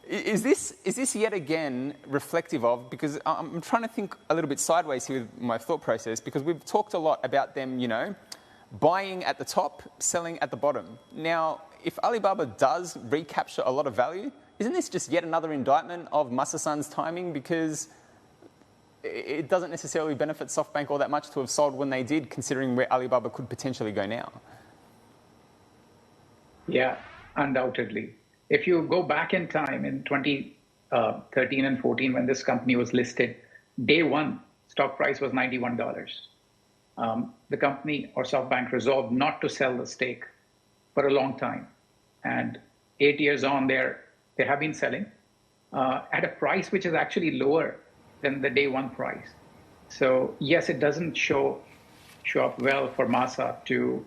Is this yet again reflective of, because I'm trying to think a little bit sideways here with my thought process, because we've talked a lot about them, buying at the top, selling at the bottom. Now, if Alibaba does recapture a lot of value, isn't this just yet another indictment of Masa-san's timing? Because it doesn't necessarily benefit SoftBank all that much to have sold when they did, considering where Alibaba could potentially go now. Yeah, undoubtedly. If you go back in time in 2013 and 14, when this company was listed, day one, stock price was $91. The company, or SoftBank, resolved not to sell the stake for a long time. And 8 years on, they have been selling at a price which is actually lower than the day one price. So yes, it doesn't show up well for Masa to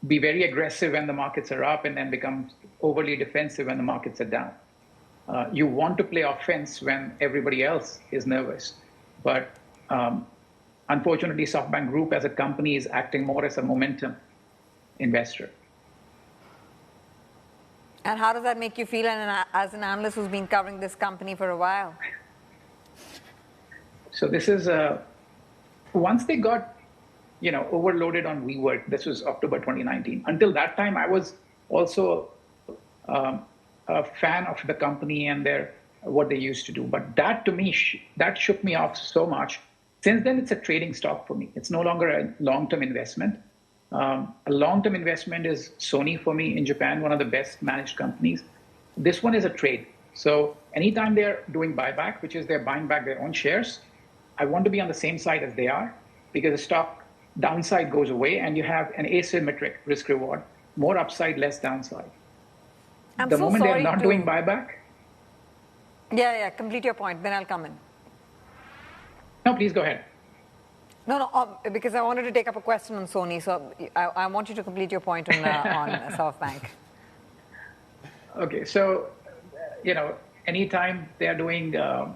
be very aggressive when the markets are up and then become overly defensive when the markets are down. You want to play offense when everybody else is nervous. But unfortunately, SoftBank Group as a company is acting more as a momentum investor. And how does that make you feel as an analyst who's been covering this company for a while? So this is, once they got, overloaded on WeWork, this was October 2019. Until that time, I was also a fan of the company and what they used to do. But that, to me, that shook me off so much. Since then, it's a trading stock for me. It's no longer a long-term investment. A long-term investment is Sony for me in Japan, one of the best managed companies. This one is a trade. So anytime they're doing buyback, which is they're buying back their own shares, I want to be on the same side as they are, because the stock downside goes away and you have an asymmetric risk reward, more upside, less downside. The moment they're not doing buyback. Yeah, complete your point, then I'll come in. No, please go ahead. No, because I wanted to take up a question on Sony, so I want you to complete your point on SoftBank. Okay, so, anytime they're doing the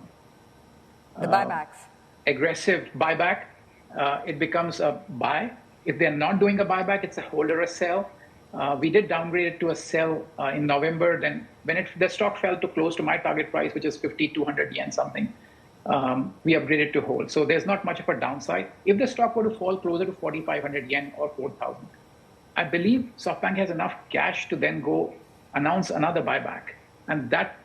buybacks, aggressive buyback, it becomes a buy. If they're not doing a buyback, it's a hold or a sell. We did downgrade it to a sell in November. Then when the stock fell to close to my target price, which is 5,200 yen something, we upgraded to hold. So there's not much of a downside. If the stock were to fall closer to 4,500 yen or 4,000, I believe SoftBank has enough cash to then go announce another buyback. And that,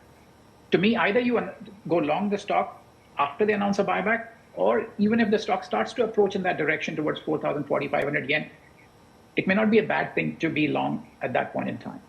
to me, either you go long the stock after they announce a buyback, or even if the stock starts to approach in that direction towards 4,000, 4,500 yen, it may not be a bad thing to be long at that point in time.